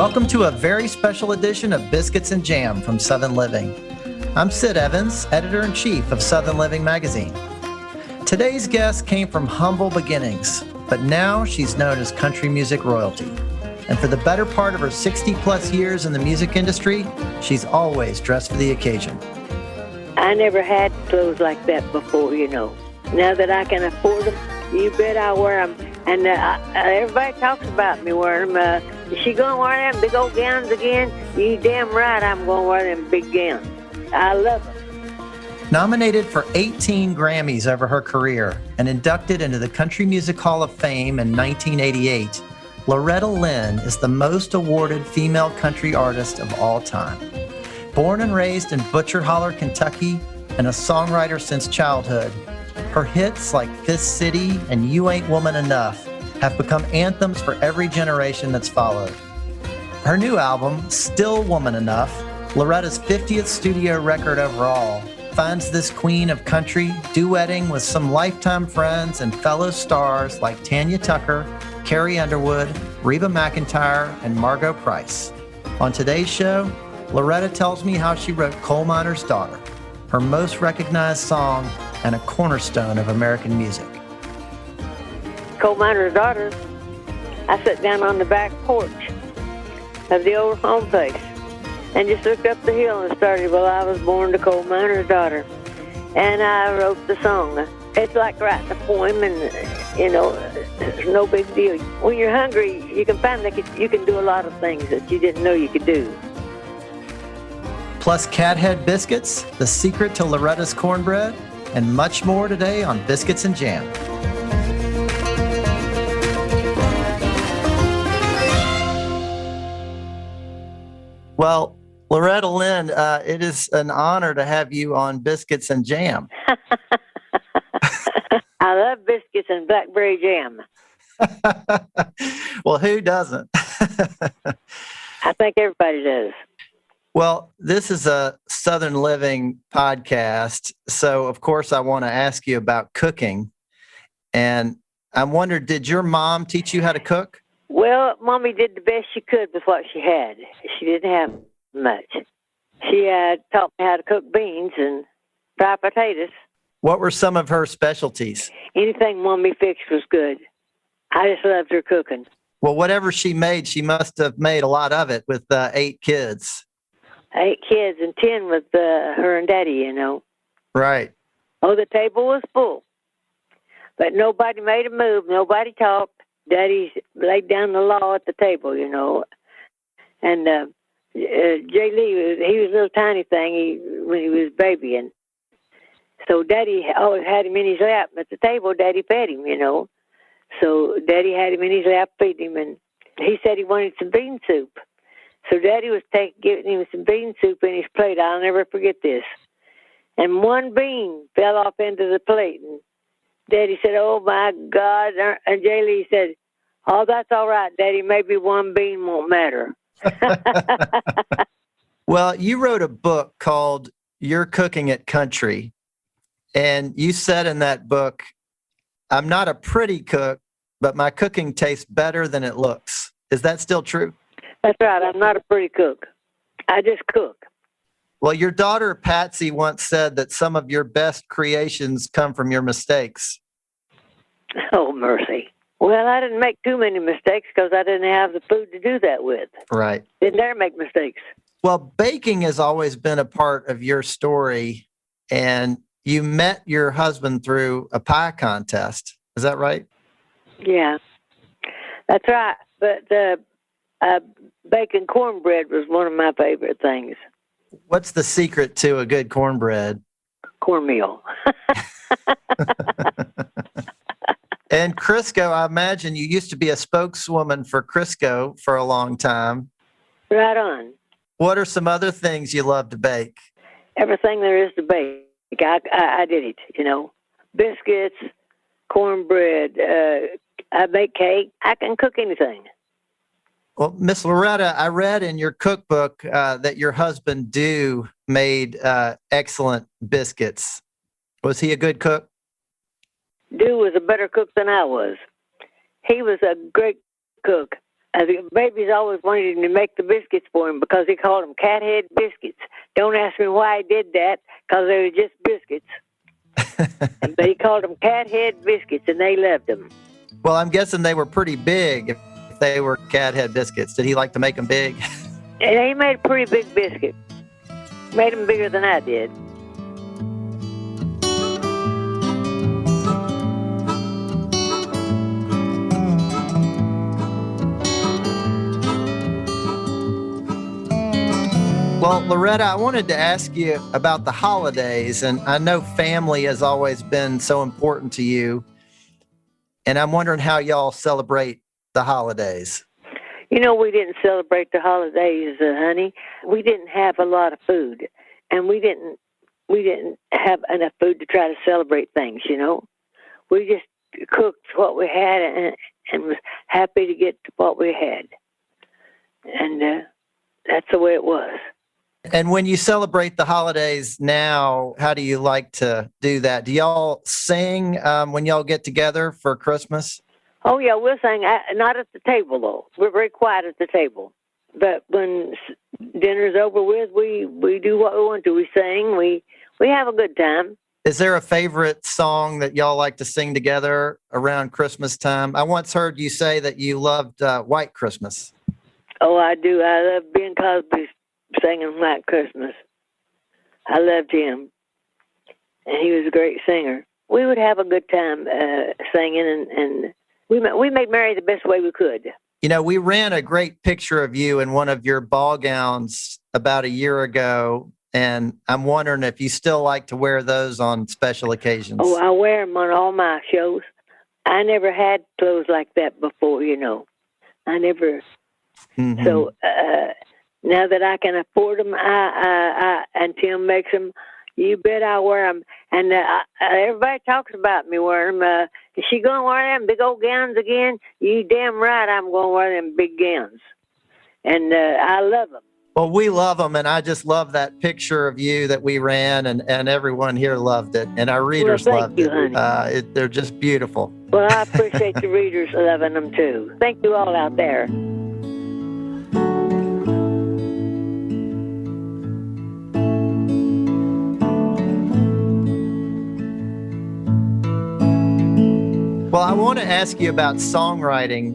Welcome to a very special edition of Biscuits and Jam from Southern Living. I'm Sid Evans, Editor-in-Chief of Southern Living magazine. Today's guest came from humble beginnings, but now she's known as country music royalty. And for the better part of her 60-plus years in the music industry, she's always dressed for the occasion. I never had clothes like that before, you know. Now that I can afford them, you bet I'll wear them. And everybody talks about me wearing them. Is she going to wear them big old gowns again? You damn right I'm going to wear them big gowns. I love them. Nominated for 18 Grammys over her career and inducted into the Country Music Hall of Fame in 1988, Loretta Lynn is the most awarded female country artist of all time. Born and raised in Butcher Holler, Kentucky, and a songwriter since childhood, her hits like Fist City and You Ain't Woman Enough have become anthems for every generation that's followed. Her new album, Still Woman Enough, Loretta's 50th studio record overall, finds this queen of country duetting with some lifetime friends and fellow stars like Tanya Tucker, Carrie Underwood, Reba McEntire, and Margot Price. On today's show, Loretta tells me how she wrote Coal Miner's Daughter, her most recognized song and a cornerstone of American music. Coal Miner's Daughter, I sat down on the back porch of the old home place and just looked up the hill and started, well, I was born to Coal Miner's Daughter. And I wrote the song. It's like writing a poem, and, you know, it's no big deal. When you're hungry, you can find that you can do a lot of things that you didn't know you could do. Plus cathead biscuits, the secret to Loretta's cornbread, and much more today on Biscuits and Jam. Well, Loretta Lynn, it is an honor to have you on Biscuits and Jam. I love biscuits and blackberry jam. Well, who doesn't? I think everybody does. Well, this is a Southern Living podcast, so of course I want to ask you about cooking. And I wondered, did your mom teach you how to cook? Well, Mommy did the best she could with what she had. She didn't have much. She taught me how to cook beans and fry potatoes. What were some of her specialties? Anything Mommy fixed was good. I just loved her cooking. Well, whatever she made, she must have made a lot of it with 8 kids. 8 kids and 10 with her and Daddy, you know. Right. Oh, the table was full. But nobody made a move. Nobody talked. Daddy laid down the law at the table, you know. And Jay Lee, he was a little tiny thing when he was a baby. And so Daddy always had him in his lap. At the table, Daddy fed him, you know. So Daddy had him in his lap, feeding him. And he said he wanted some bean soup. So Daddy was giving him some bean soup in his plate. I'll never forget this. And one bean fell off into the plate. And Daddy said, oh, my God. And Jay Lee said, oh, that's all right, Daddy. Maybe one bean won't matter. Well, you wrote a book called You're Cooking It Country. And you said in that book, I'm not a pretty cook, but my cooking tastes better than it looks. Is that still true? That's right. I'm not a pretty cook. I just cook. Well, your daughter, Patsy, once said that some of your best creations come from your mistakes. Oh, mercy. Well, I didn't make too many mistakes because I didn't have the food to do that with. Right. Didn't dare make mistakes. Well, baking has always been a part of your story, and you met your husband through a pie contest. Is that right? Yeah, that's right. But baking cornbread was one of my favorite things. What's the secret to a good cornbread? Cornmeal. And Crisco, I imagine you used to be a spokeswoman for Crisco for a long time. Right on. What are some other things you love to bake? Everything there is to bake. I did it, you know. Biscuits, cornbread, I bake cake. I can cook anything. Well, Miss Loretta, I read in your cookbook that your husband, Dew, made excellent biscuits. Was he a good cook? Dew was a better cook than I was. He was a great cook. The babies always wanted him to make the biscuits for him because he called them cathead biscuits. Don't ask me why he did that, because they were just biscuits. But he called them cathead biscuits, and they loved them. Well, I'm guessing they were pretty big if they were cathead biscuits. Did he like to make them big? And he made a pretty big biscuit. Made them bigger than I did. Well, Loretta, I wanted to ask you about the holidays, and I know family has always been so important to you, and I'm wondering how y'all celebrate the holidays. You know, we didn't celebrate the holidays, honey. We didn't have a lot of food, and we didn't have enough food to try to celebrate things, you know. We just cooked what we had and was happy to get to what we had. And that's the way it was. And when you celebrate the holidays now, how do you like to do that? Do y'all sing when y'all get together for Christmas? Oh, yeah, we'll sing. Not at the table, though. We're very quiet at the table. But when dinner's over with, we do what we want to. We sing. We have a good time. Is there a favorite song that y'all like to sing together around Christmas time? I once heard you say that you loved White Christmas. Oh, I do. I love Ben Cosby singing White Christmas. I loved him. And he was a great singer. We would have a good time singing, and we made merry the best way we could. You know, we ran a great picture of you in one of your ball gowns about a year ago, and I'm wondering if you still like to wear those on special occasions. Oh, I wear them on all my shows. I never had clothes like that before, you know. I never. Mm-hmm. So now that I can afford them, I and Tim makes them, you bet I wear them. And everybody talks about me wearing them. Is she going to wear them big old gowns again? You damn right I'm going to wear them big gowns. And I love them. Well, we love them, and I just love that picture of you that we ran, and everyone here loved it, and our readers loved it. Honey. They're just beautiful. Well, I appreciate the readers loving them, too. Thank you all out there. Well, I want to ask you about songwriting.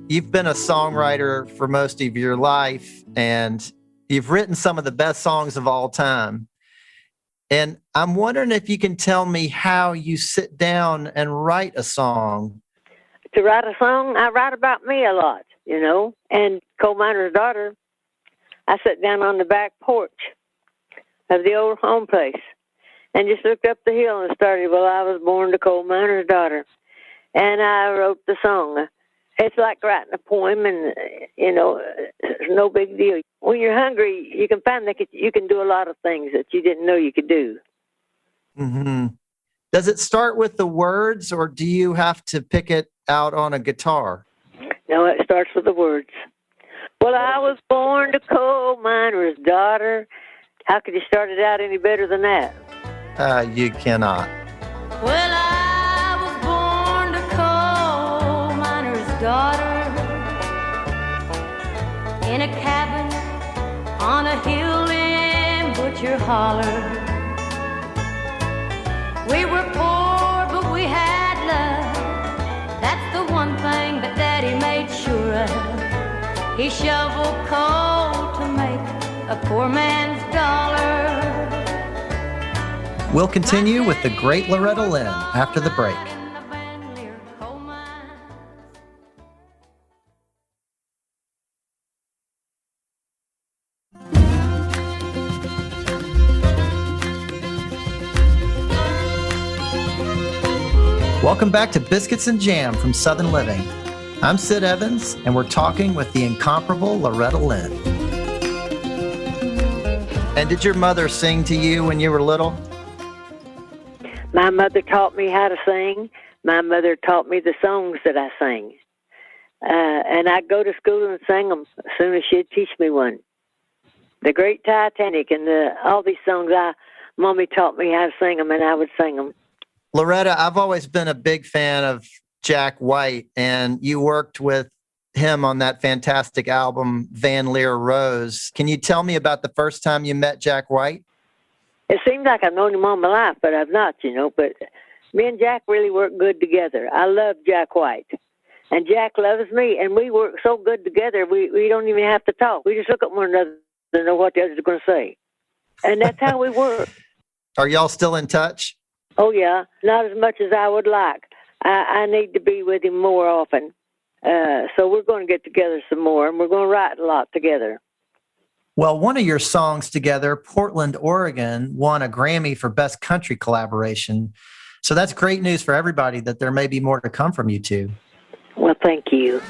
You've been a songwriter for most of your life, and you've written some of the best songs of all time. And I'm wondering if you can tell me how you sit down and write a song. To write a song, I write about me a lot, you know. And Coal Miner's Daughter, I sat down on the back porch of the old home place and just looked up the hill and started, well, I was born to Coal Miner's Daughter. And I wrote the song. It's like writing a poem, and, you know, it's no big deal. When you're hungry, you can find that you can do a lot of things that you didn't know you could do. Mm-hmm. Does it start with the words, or do you have to pick it out on a guitar? No, it starts with the words. Well, I was born to Coal Miner's Daughter. How could you start it out any better than that? You cannot. Well, I was born to Coal Miner's Daughter in a cabin on a hill in Butcher Holler. We were poor, but we had love. That's the one thing that Daddy made sure of. He shoveled coal to make a poor man's dollar. We'll continue with the great Loretta Lynn after the break. Welcome back to Biscuits and Jam from Southern Living. I'm Sid Evans, and we're talking with the incomparable Loretta Lynn. And did your mother sing to you when you were little? My mother taught me how to sing. My mother taught me the songs that I sang. And I'd go to school and sing them as soon as she'd teach me one. The Great Titanic and all these songs, Mommy taught me how to sing them, and I would sing them. Loretta, I've always been a big fan of Jack White, and you worked with him on that fantastic album, Van Leer Rose. Can you tell me about the first time you met Jack White? It seems like I've known him all my life, but I've not, But me and Jack really work good together. I love Jack White. And Jack loves me, and we work so good together, we don't even have to talk. We just look at one another and know what the other's going to say. And that's how we work. Are y'all still in touch? Oh, yeah. Not as much as I would like. I need to be with him more often. So we're going to get together some more, and we're going to write a lot together. Well, one of your songs together, Portland, Oregon, won a Grammy for Best Country Collaboration. So that's great news for everybody that there may be more to come from you two. Well, thank you.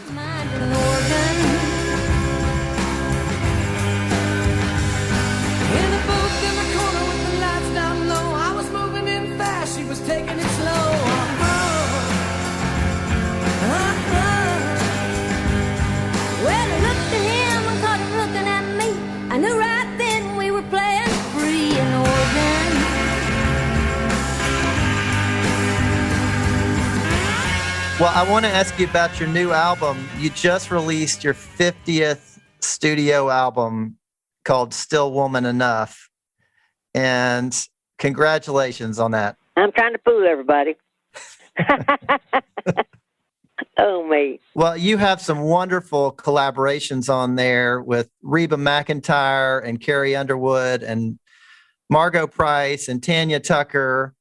Taking it slow. Well, I looked at him and caught him looking at me. I knew right then we were playing free in Oregon. Well, I want to ask you about your new album. You just released your 50th studio album called Still Woman Enough. And congratulations on that. I'm trying to fool everybody. Oh, me. Well, you have some wonderful collaborations on there with Reba McEntire and Carrie Underwood and Margot Price and Tanya Tucker.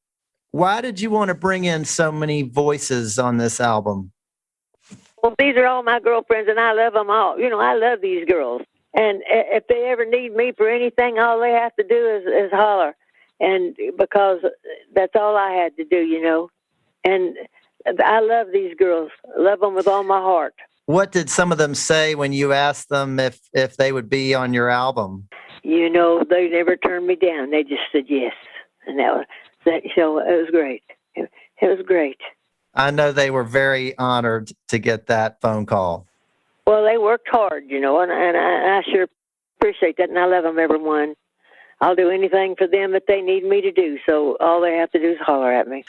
Why did you want to bring in so many voices on this album? Well, these are all my girlfriends, and I love them all. I love these girls. And if they ever need me for anything, all they have to do is holler. And because that's all I had to do, And I love these girls. I love them with all my heart. What did some of them say when you asked them if they would be on your album? They never turned me down. They just said yes. And that. So it was great. It was great. I know they were very honored to get that phone call. Well, they worked hard, and I sure appreciate that, and I love them, everyone. I'll do anything for them that they need me to do, so all they have to do is holler at me.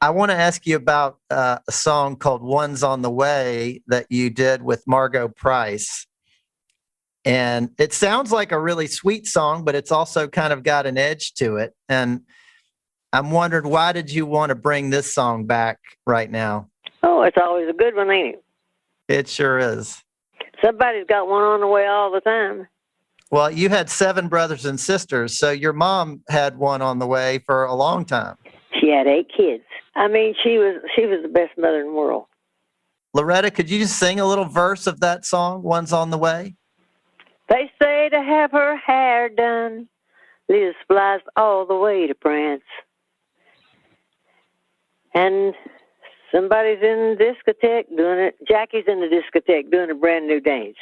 I want to ask you about a song called One's on the Way that you did with Margot Price. And it sounds like a really sweet song, but it's also kind of got an edge to it. And I'm wondering, why did you want to bring this song back right now? Oh, it's always a good one, ain't it? It sure is. Somebody's got one on the way all the time. Well, you had 7 brothers and sisters, so your mom had one on the way for a long time. She had 8 kids. I mean, she was the best mother in the world. Loretta, could you just sing a little verse of that song, One's on the Way? They say to have her hair done, Liz flies all the way to France. And somebody's in the discotheque doing it. Jackie's in the discotheque doing a brand new dance.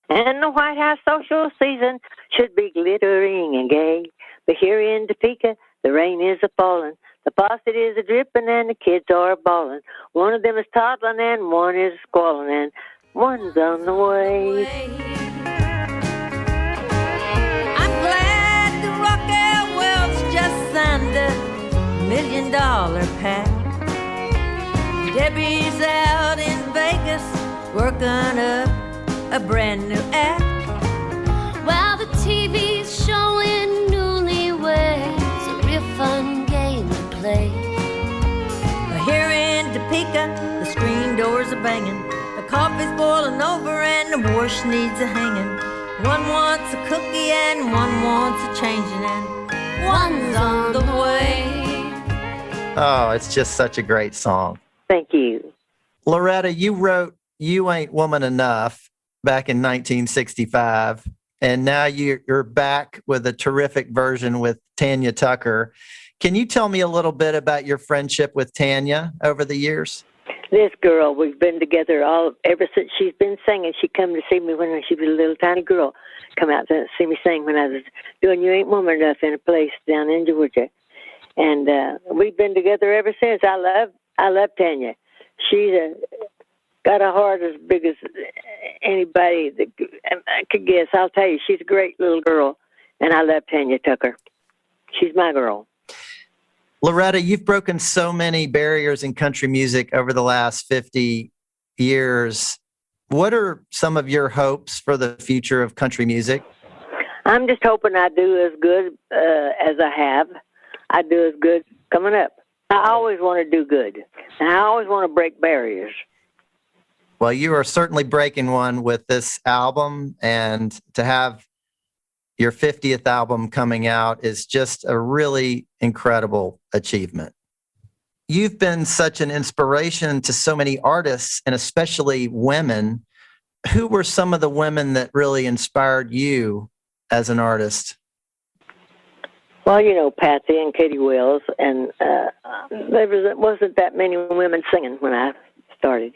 And the White House social season should be glittering and gay. But here in Topeka, the rain is a-falling. The faucet is a-dripping and the kids are a-bawling. One of them is toddling and one is squalling and one's on the way. I'm glad the Rockwell Wells just signed $1 million pact. Debbie's out in Vegas working up a brand new act. While the TV's showing newlyweds, a real fun game to play. But here in Topeka, the screen doors are banging, the coffee's boiling over and the wash needs a hanging. One wants a cookie and one wants a changing and one's on the way. Oh, it's just such a great song. Thank you. Loretta, you wrote You Ain't Woman Enough back in 1965, and now you're back with a terrific version with Tanya Tucker. Can you tell me a little bit about your friendship with Tanya over the years? This girl, we've been together ever since she's been singing. She come to see me when she was a little tiny girl. Come out to see me sing when I was doing You Ain't Woman Enough in a place down in Georgia. And we've been together ever since. I love Tanya. She's got a heart as big as anybody that I could guess. I'll tell you, she's a great little girl, and I love Tanya Tucker. She's my girl. Loretta, you've broken so many barriers in country music over the last 50 years. What are some of your hopes for the future of country music? I'm just hoping I do as good as I have. I do as good coming up. I always want to do good. And I always want to break barriers. Well, you are certainly breaking one with this album, and to have your 50th album coming out is just a really incredible achievement. You've been such an inspiration to so many artists, and especially women. Who were some of the women that really inspired you as an artist? Well, you know, Patsy and Katie Wells, and there wasn't that many women singing when I started.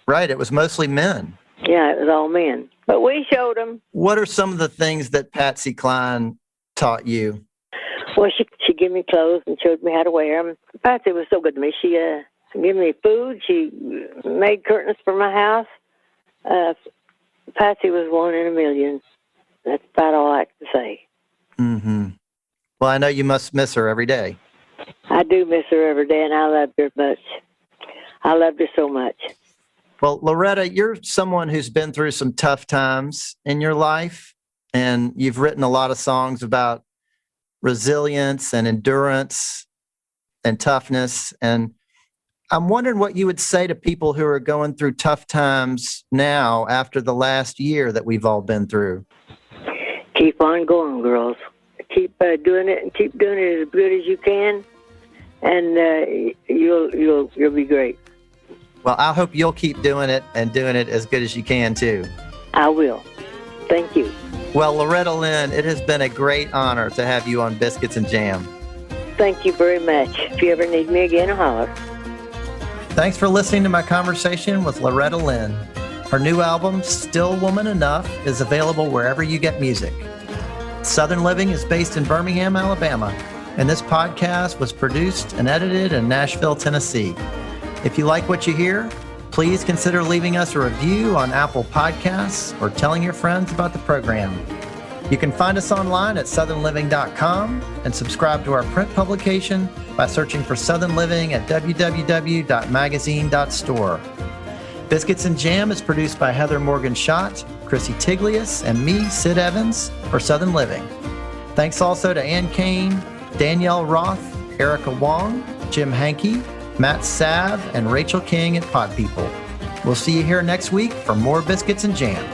Right, it was mostly men. Yeah, it was all men. But we showed them. What are some of the things that Patsy Cline taught you? Well, she gave me clothes and showed me how to wear them. Patsy was so good to me. She gave me food. She made curtains for my house. Patsy was one in a million. That's about all I can say. Mm-hmm. Well, I know you must miss her every day. I do miss her every day, and I loved her much. I loved her so much. Well, Loretta, you're someone who's been through some tough times in your life, and you've written a lot of songs about resilience and endurance and toughness. And I'm wondering what you would say to people who are going through tough times now after the last year that we've all been through. Keep on going, girls. Keep doing it, and keep doing it as good as you can, and you'll be great. Well, I hope you'll keep doing it and doing it as good as you can, too. I will. Thank you. Well, Loretta Lynn, it has been a great honor to have you on Biscuits and Jam. Thank you very much. If you ever need me again, holler. Thanks for listening to my conversation with Loretta Lynn. Her new album, Still Woman Enough, is available wherever you get music. Southern Living is based in Birmingham, Alabama, and this podcast was produced and edited in Nashville, Tennessee. If you like what you hear, please consider leaving us a review on Apple Podcasts or telling your friends about the program. You can find us online at southernliving.com and subscribe to our print publication by searching for Southern Living at www.magazine.store. Biscuits and Jam is produced by Heather Morgan-Schott, Chrissy Tiglius, and me, Sid Evans, for Southern Living. Thanks also to Ann Kane, Danielle Roth, Erica Wong, Jim Hankey, Matt Sav, and Rachel King at Pod People. We'll see you here next week for more Biscuits and Jam.